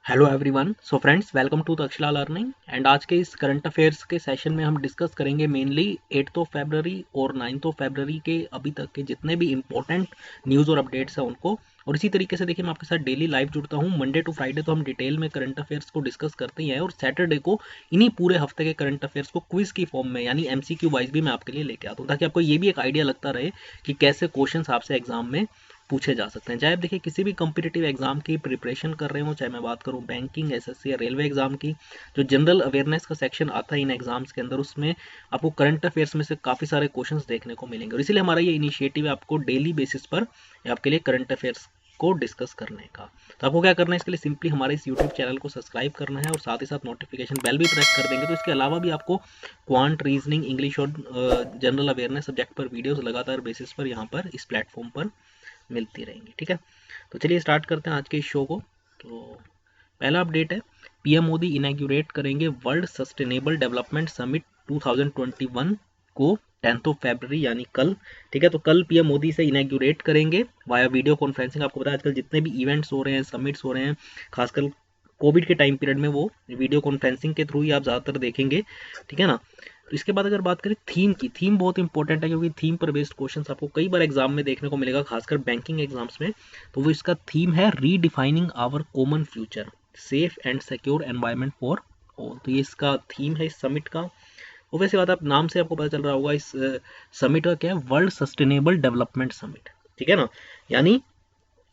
Hello everyone. So friends, welcome to Takshashila learning. And आज के इस करंट अफेयर्स के सेशन में हम डिस्कस करेंगे मेनली 8 फरवरी और 9 फरवरी के अभी तक के जितने भी इंपॉर्टेंट न्यूज़ और अपडेट्स हैं उनको। और इसी तरीके से देखिए, मैं आपके साथ डेली लाइव जुड़ता हूँ मंडे टू फ्राइडे, तो हम डिटेल में करंट अफेयर्स को डिस्कस करते ही हैं, और सैटरडे को इन्हीं पूरे हफ्ते के करंट अफेयर्स को क्विज की फॉर्म में यानी एमसीक्यू वाइज भी मैं आपके लिए लेके आता हूँ, ताकि आपको ये भी एक आइडिया लगता रहे कि कैसे क्वेश्चन आपसे एग्जाम में पूछे जा सकते हैं। चाहे आप देखिए किसी भी कॉम्पिटिटिव एग्जाम की प्रिपरेशन कर रहे हो, चाहे मैं बात करूं बैंकिंग, एसएससी या रेलवे एग्जाम की, जो जनरल अवेयरनेस का सेक्शन आता है इन एग्जाम्स के अंदर, उसमें आपको करंट अफेयर्स में से काफ़ी सारे क्वेश्चंस देखने को मिलेंगे। और इसीलिए हमारा ये इनिशिएटिव है आपको डेली बेसिस पर आपके लिए करंट अफेयर्स को डिस्कस करने का। तो आपको क्या करना है, इसके लिए सिंपली हमारे इस यूट्यूब चैनल को सब्सक्राइब करना है और साथ ही साथ नोटिफिकेशन बेल भी प्रेस कर देंगे। तो इसके अलावा भी आपको क्वांट, रीजनिंग, इंग्लिश और जनरल अवेयरनेस सब्जेक्ट पर वीडियोस लगातार बेसिस पर यहाँ पर इस प्लेटफॉर्म पर मिलती रहेंगी। ठीक है, तो चलिए स्टार्ट करते हैं आज के इस शो को। तो पहला अपडेट है, पीएम मोदी इनैग्यूरेट करेंगे वर्ल्ड सस्टेनेबल डेवलपमेंट समिट 2021 को 10 फरवरी यानी कल। ठीक है, तो कल पीएम मोदी से इनैग्यूरेट करेंगे वाया वीडियो कॉन्फ्रेंसिंग। आपको पता है आजकल जितने भी इवेंट्स हो रहे हैं, समिट्स हो रहे हैं, खासकर कोविड के टाइम पीरियड में वो वीडियो कॉन्फ्रेंसिंग के थ्रू ही आप ज़्यादातर देखेंगे। ठीक है ना। तो इसके बाद अगर बात करें थीम की, थीम बहुत इंपॉर्टेंट है, क्योंकि थीम पर बेस्ड क्वेश्चन आपको कई बार एग्जाम में देखने को मिलेगा, खासकर बैंकिंग एग्जाम्स में। तो वो इसका थीम है redefining our common future, safe and secure environment for all. तो ये इसका थीम है इस समिट का। और वैसे बात, आप नाम से आपको पता चल रहा होगा इस समिट का क्या है, वर्ल्ड सस्टेनेबल डेवलपमेंट समिट। ठीक है ना, यानी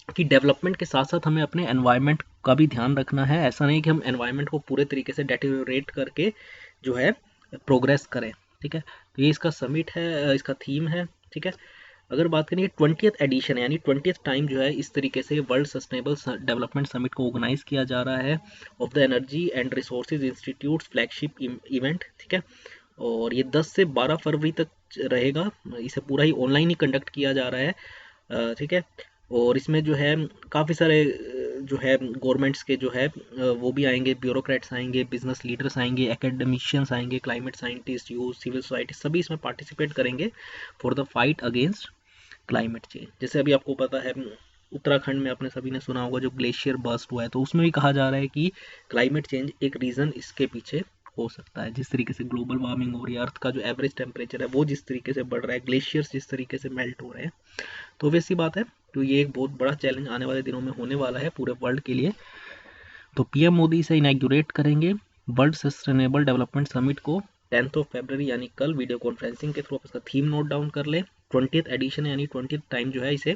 कि डेवलपमेंट के साथ साथ हमें अपने एनवायरनमेंट का भी ध्यान रखना है। ऐसा नहीं कि हम एनवायरनमेंट को पूरे तरीके से डेटेरियोरेट करके जो है प्रोग्रेस करें। ठीक है, तो ये इसका समिट है, इसका थीम है। ठीक है, अगर बात करें 20th एडिशन यानी 20th टाइम जो है इस तरीके से वर्ल्ड सस्टेनेबल डेवलपमेंट समिट को ऑर्गेनाइज किया जा रहा है of the energy and resources institute flagship event. ठीक है, और ये 10 से 12 फरवरी तक रहेगा। इसे पूरा ही ऑनलाइन ही कंडक्ट किया जा रहा है। ठीक है, और इसमें जो है काफ़ी सारे जो है गवर्नमेंट्स के जो है वो भी आएंगे, ब्यूरोक्रेट्स आएंगे, बिजनेस लीडर्स आएंगे, एकेडमिशियंस आएंगे, climate scientist, youth, civil society, सभी इसमें पार्टिसिपेट करेंगे for the fight against climate change. जैसे अभी आपको पता है उत्तराखंड में आपने सभी ने सुना होगा जो ग्लेशियर बर्स्ट हुआ है, तो उसमें भी कहा जा रहा है कि क्लाइमेट चेंज एक रीज़न इसके पीछे हो सकता है। जिस तरीके से ग्लोबल वार्मिंग हो रही है, अर्थ का जो एवरेज टेम्परेचर है वो जिस तरीके से बढ़ रहा है, ग्लेशियर्स जिस तरीके से मेल्ट हो रहे हैं, तो वैसी बात है। तो ये एक बहुत बड़ा चैलेंज आने वाले दिनों में होने वाला है पूरे वर्ल्ड के लिए। तो पीएम मोदी इसे इनैग्यूरेट करेंगे वर्ल्ड सस्टेनेबल डेवलपमेंट समिट को 10 फरवरी यानी कल, वीडियो कॉन्फ्रेंसिंग के थ्रू। आप इसका थीम नोट डाउन कर ले। 20th एडिशन यानी 20th टाइम जो है इसे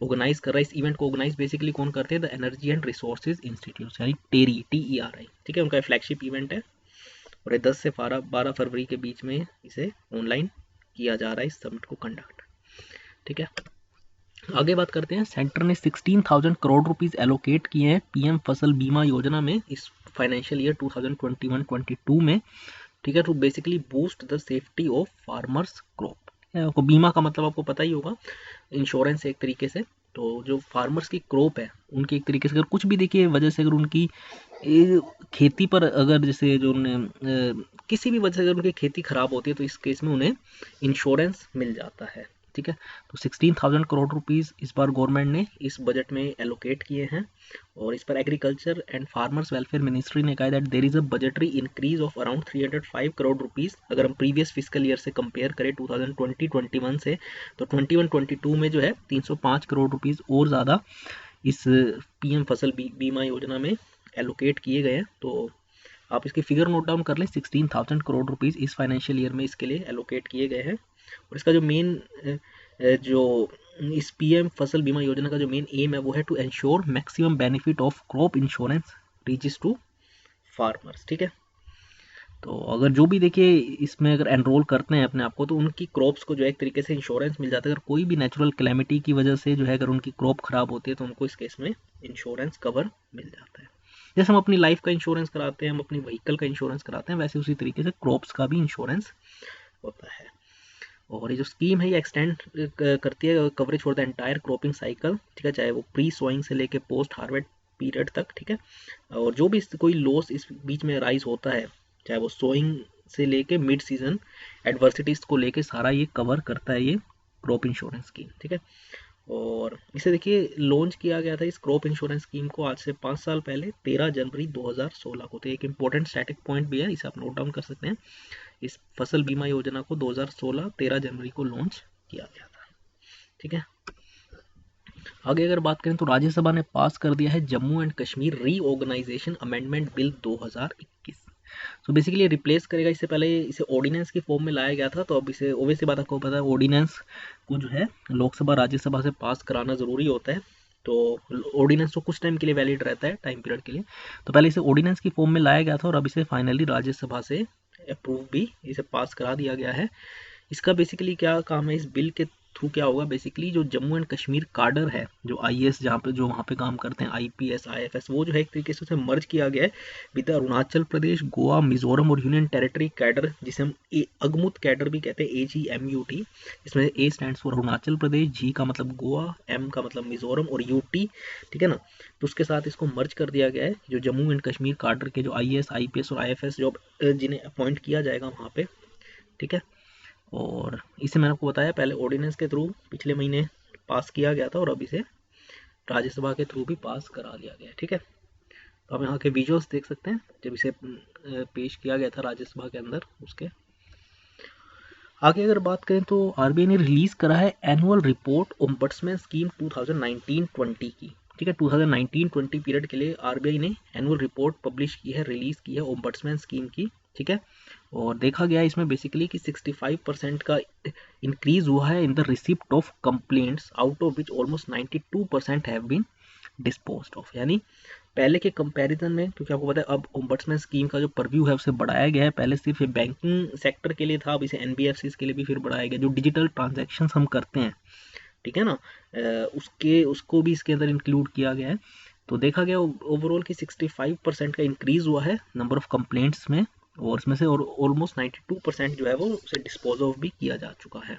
ऑर्गेनाइज कर रहा है। इस इवेंट को ऑर्गेनाइज बेसिकली कौन करते हैं, the energy and resources institute यानी टेरी, TERI। ठीक है, उनका फ्लैगशिप इवेंट है, और ये 10 से 12 फरवरी के बीच में इसे ऑनलाइन किया जा रहा है इस समिट को कंडक्ट। ठीक है, आगे बात करते हैं। सेंटर ने 16,000 करोड़ रुपीस एलोकेट किए हैं पीएम फसल बीमा योजना में इस फाइनेंशियल ईयर 2021-22 में। ठीक है, to basically boost the safety of farmers crop. आपको बीमा का मतलब आपको पता ही होगा, इंश्योरेंस एक तरीके से। तो जो फार्मर्स की क्रॉप है उनकी एक तरीके से अगर कुछ भी देखिए वजह से, अगर उनकी खेती पर अगर जैसे जो उन्हें किसी भी वजह से अगर उनकी खेती खराब होती है, तो इस केस में उन्हें इंश्योरेंस मिल जाता है। ठीक है, तो 16,000 करोड़ रुपीस इस बार गवर्नमेंट ने इस बजट में एलोकेट किए हैं। और इस पर agriculture and farmers welfare ministry ने कहा that there is a budgetary increase of around 305 crore rupees. अगर हम प्रीवियस फिजिकल ईयर से कंपेयर करें 2020-21 से, तो 21-22 में जो है 305 करोड़ रुपीस और ज़्यादा इस पीएम फसल बीमा योजना में एलोकेट किए गए हैं। तो आप इसकी फिगर नोट डाउन कर लें, 16,000 करोड़ रुपीस इस फाइनेंशियल ईयर में इसके लिए एलोकेट किए गए हैं। और इसका जो मेन जो इस पीएम फसल बीमा योजना का जो मेन एम है वो है to ensure maximum benefit of crop insurance reaches to farmers. ठीक है, तो अगर जो भी देखिए इसमें अगर एनरोल करते हैं अपने आप को, तो उनकी क्रॉप्स को जो है एक तरीके से इंश्योरेंस मिल जाता है। अगर कोई भी नेचुरल कैलेमिटी की वजह से जो है अगर उनकी क्रॉप खराब होती है, तो उनको इस केस में इंश्योरेंस कवर मिल जाता है। जैसे हम अपनी लाइफ का इंश्योरेंस कराते हैं, हम अपनी व्हीकल का इंश्योरेंस कराते हैं, वैसे उसी तरीके से क्रॉप्स का भी इंश्योरेंस होता है। और ये जो स्कीम है ये एक्सटेंड करती है coverage for the entire cropping cycle. ठीक है, चाहे वो प्री सोइंग से लेके पोस्ट हार्वेस्ट पीरियड तक। ठीक है, और जो भी कोई लॉस इस बीच में राइज होता है, चाहे वो सोइंग से लेके मिड सीजन एडवर्सिटीज को लेके, सारा ये कवर करता है ये क्रॉप इंश्योरेंस स्कीम। ठीक है, और इसे देखिए लॉन्च किया गया था इस क्रॉप इंश्योरेंस स्कीम को आज से 5 साल पहले 13 जनवरी 2016 को। तो एक इंपॉर्टेंट स्टैटिक पॉइंट भी है, इसे आप नोट डाउन कर सकते हैं। इस फसल बीमा योजना को 2016 13 जनवरी को लॉन्च किया गया था। ठीक है, आगे अगर बात करें तो राज्यसभा ने पास कर दिया है Jammu and Kashmir reorganisation amendment bill 2021। तो बेसिकली रिप्लेस करेगा, इससे पहले इसे ऑर्डिनेंस की फॉर्म में लाया गया था, तो अब इसे ओवैसी बात आपको पता है ऑर्डिनेंस को जो है लोकसभा राज्यसभा से पास कराना ज़रूरी होता है। तो ऑर्डिनेंस तो कुछ टाइम के लिए वैलिड रहता है, टाइम पीरियड के लिए। तो पहले इसे ऑर्डिनेंस की फॉर्म में लाया गया था और अब इसे फाइनली राज्यसभा से अप्रूव भी इसे पास करा दिया गया है। इसका बेसिकली क्या काम है, इस बिल के थ्रू क्या होगा, बेसिकली जो जम्मू एंड कश्मीर काडर है, जो आईएएस जहाँ पे जो वहाँ पे काम करते हैं, आईपीएस आईएफएस, वो जो है एक तरीके से उसे मर्ज किया गया है विद अरुणाचल प्रदेश, गोवा, मिजोरम और यूनियन टेरिटरी कैडर, जिसे हम अगमुत कैडर भी कहते हैं, AGMUT। इसमें ए स्टैंड्स फॉर अरुणाचल प्रदेश, जी का मतलब गोवा, एम का मतलब मिजोरम और यूटी, ठीक है ना। तो उसके साथ इसको मर्ज कर दिया गया है, जो जम्मू एंड कश्मीर काडर के जो आईएएस आईपीएस और आईएफएस जो जिन्हें अपॉइंट किया जाएगा वहाँ पे, ठीक है। और इसे मैंने आपको बताया पहले ऑर्डिनेंस के थ्रू पिछले महीने पास किया गया था और अब इसे राज्यसभा के थ्रू भी पास करा लिया गया है। ठीक है, तो आप यहाँ के विजुअल्स देख सकते हैं जब इसे पेश किया गया था राज्यसभा के अंदर उसके। आगे अगर बात करें तो आरबीआई ने रिलीज करा है एनुअल रिपोर्ट ओम्बड्समैन स्कीम 2019-20 की। ठीक है, 2019-20 पीरियड के लिए आरबीआई ने एनुअल रिपोर्ट पब्लिश की है, रिलीज की है ओम्बड्समैन स्कीम की। ठीक है, और देखा गया इसमें बेसिकली कि 65% का इंक्रीज हुआ है in the receipt of complaints, out of which almost 92% have been disposed of. यानी पहले के कंपैरिजन में, क्योंकि आपको पता है अब ओम्बड्समैन स्कीम का जो परव्यू है उसे बढ़ाया गया है। पहले सिर्फ ये बैंकिंग सेक्टर के लिए था, अब इसे एनबीएफसीज के लिए भी फिर बढ़ाया गया। जो डिजिटल ट्रांजैक्शंस हम करते हैं, ठीक है ना, उसको भी इसके अंदर इंक्लूड किया गया है। तो देखा गया ओवरऑल की 65% का इंक्रीज हुआ है नंबर ऑफ कंप्लेंट्स में, और इसमें से ऑलमोस्ट 92% जो है वो उसे डिस्पोज ऑफ भी किया जा चुका है।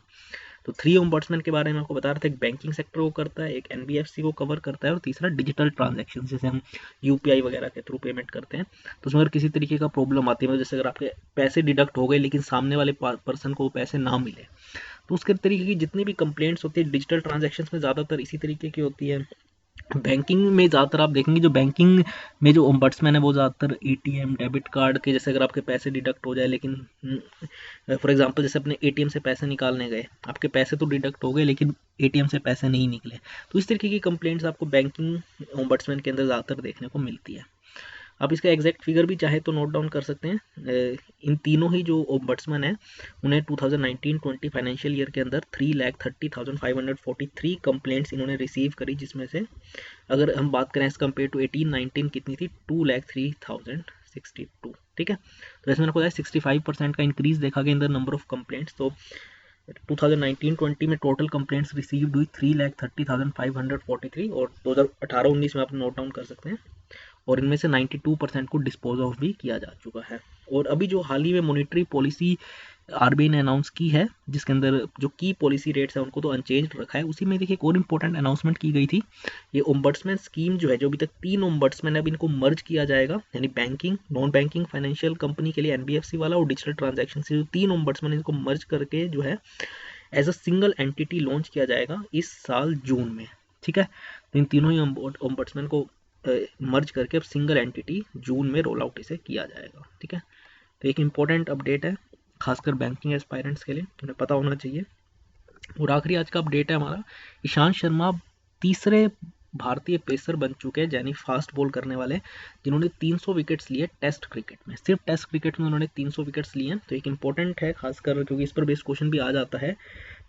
तो 3 ओम्बड्समैन के बारे में आपको बता रहा था, एक बैंकिंग सेक्टर को करता है, एक एनबीएफसी को कवर करता है, और तीसरा डिजिटल ट्रांजैक्शन, जैसे हम यूपीआई वगैरह के थ्रू पेमेंट करते हैं। तो उसमें अगर किसी तरीके का प्रॉब्लम आती है, मतलब जैसे अगर आपके पैसे डिडक्ट हो गए लेकिन सामने वाले पर्सन को पैसे ना मिले, तो उसके तरीके की जितनी भी कंप्लेंट्स होती है डिजिटल ट्रांजैक्शंस में ज़्यादातर इसी तरीके की होती है। बैंकिंग में ज़्यादातर आप देखेंगे जो बैंकिंग में जो ओम्बड्समैन है वो ज़्यादातर एटीएम डेबिट कार्ड के, जैसे अगर आपके पैसे डिडक्ट हो जाए लेकिन फॉर एग्जांपल जैसे अपने एटीएम से पैसे निकालने गए, आपके पैसे तो डिडक्ट हो गए लेकिन एटीएम से पैसे नहीं निकले, तो इस तरीके की कंप्लेंट्स आपको बैंकिंग ओम्बड्समैन के अंदर ज़्यादातर देखने को मिलती है। आप इसका एग्जैक्ट फिगर भी चाहे तो नोट डाउन कर सकते हैं। इन तीनों ही जो ओम्बड्समैन है उन्हें 2019-20 फाइनेंशियल ईयर के अंदर 3,30,543 कंप्लेंट्स इन्होंने रिसीव करी, जिसमें से अगर हम बात करें एज कम्पेयर टू 18-19 कितनी थी, 2,03,062। ठीक है, तो इसमें आपको 65% का इंक्रीज देखा गया in the number of complaints. तो 2019-20 में टोटल कंप्लेंट्स रिसीव्ड हुई 3,30,543, और 2018-19 में आप नोट डाउन कर सकते हैं, और इनमें से 92% को डिस्पोज ऑफ भी किया जा चुका है। और अभी जो हाल ही में मॉनेटरी पॉलिसी आरबीआई ने अनाउंस की है, जिसके अंदर जो की पॉलिसी रेट्स है उनको तो अनचेंज रखा है, उसी में देखिए एक और इंपॉर्टेंट अनाउंसमेंट की गई थी। ये ओम्बड्समैन स्कीम जो है, जो अभी तक 3 ओम्बड्समैन है, अब इनको मर्ज किया जाएगा, यानी banking, non banking financial company के लिए एनबीएफसी वाला, और डिजिटल ट्रांजैक्शन से जो 3 ओम्बड्समैन इनको मर्ज करके जो है as a single entity launch किया जाएगा इस साल जून में। ठीक है, तो इन तीनों ही ओम्बड्समैन को मर्ज करके अब सिंगल एंटिटी जून में रोल आउट इसे किया जाएगा। ठीक है, तो एक इम्पोर्टेंट अपडेट है खासकर बैंकिंग एस्पायरेंट्स के लिए, उन्हें पता होना चाहिए। और आखिरी आज का अपडेट है हमारा, ईशांत शर्मा तीसरे भारतीय पेसर बन चुके हैं, यानी फास्ट बॉल करने वाले, जिन्होंने 300 विकेट्स लिए टेस्ट क्रिकेट में। सिर्फ टेस्ट क्रिकेट में उन्होंने 300 विकेट्स लिए हैं, तो एक इंपॉर्टेंट है खासकर क्योंकि इस पर बेस्ड क्वेश्चन भी आ जाता है।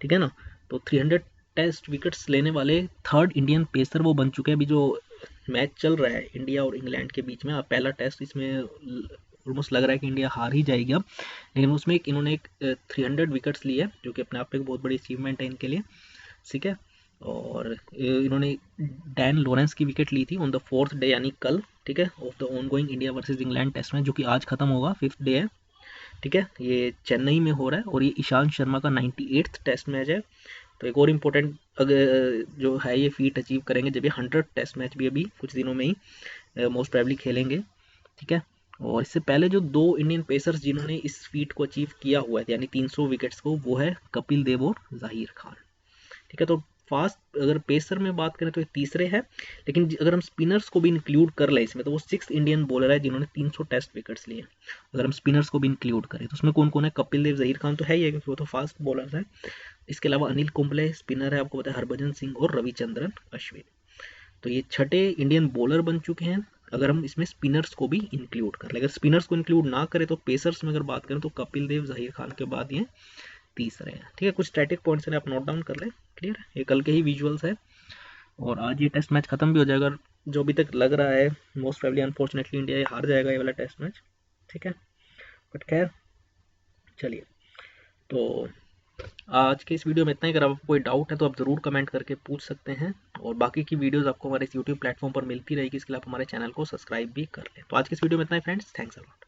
ठीक है ना, तो 300 टेस्ट विकेट्स लेने वाले थर्ड इंडियन पेसर वो बन चुके हैं। अभी जो मैच चल रहा है इंडिया और इंग्लैंड के बीच में, पहला टेस्ट, इसमें ऑलमोस्ट लग रहा है कि इंडिया हार ही जाएगी अब, लेकिन उसमें इन्होंने एक 300 विकेट्स लिए हैं, जो कि अपने आप में एक बहुत बड़ी अचीवमेंट है इनके लिए। ठीक है, और इन्होंने डैन लॉरेंस की विकेट ली थी ऑन द 4th डे, यानी कल, ठीक है, of the ongoing India versus England test में, जो कि आज खत्म होगा, 5th डे है। ठीक है, ये चेन्नई में हो रहा है, और ये ईशांत शर्मा का 98th टेस्ट मैच है। तो एक और इम्पोर्टेंट अगर जो है ये फीट अचीव करेंगे जब ये 100 टेस्ट मैच भी अभी कुछ दिनों में ही मोस्ट प्रोबेबली खेलेंगे। ठीक है, और इससे पहले जो 2 इंडियन पेसर्स जिन्होंने इस फीट को अचीव किया हुआ है, यानी 300 विकेट्स को, वो है कपिल देव और जाहिर खान। ठीक है, तो फास्ट अगर पेसर में बात करें तो ये तीसरे है, लेकिन अगर हम स्पिनर्स को भी इंक्लूड कर ले इसमें तो वो 6th इंडियन बॉलर है जिन्होंने 300 टेस्ट विकेट्स लिए। अगर हम स्पिनर्स को भी इंक्लूड करें तो उसमें कौन कौन है, कपिल देव, जहीर खान तो है ही है क्योंकि वो तो फास्ट बॉलर है। इसके अलावा अनिल कुंबले स्पिनर है, आपको पता है, हरभजन सिंह और रविचंद्रन अश्विन। तो ये छठे इंडियन बॉलर बन चुके हैं अगर हम इसमें स्पिनर्स को भी इंक्लूड कर ले। अगर स्पिनर्स को इंक्लूड ना करें तो पेसर्स में अगर बात करें तो कपिल देव, जहीर खान के बाद ये तीसरे हैं। ठीक है, कुछ स्टैटिक पॉइंट्स हैं, आप नोट डाउन कर लें। क्लियर है, ये कल के ही विजुअल्स है और आज ये टेस्ट मैच खत्म भी हो जाएगा। जो अभी तक लग रहा है मोस्ट प्रोबेबली अनफॉर्चुनेटली इंडिया ये हार जाएगा ये वाला टेस्ट मैच। ठीक है, बट खैर चलिए, तो आज के इस वीडियो में इतना ही। अगर आपको कोई डाउट है तो आप ज़रूर कमेंट करके पूछ सकते हैं और बाकी की वीडियोस आपको हमारे इस यूट्यूब प्लेटफॉर्म पर मिलती रहेगी। इसके लिए आप हमारे चैनल को सब्सक्राइब भी कर लें। तो आज के इस वीडियो में इतना ही फ्रेंड्स, थैंक्स अ लॉट।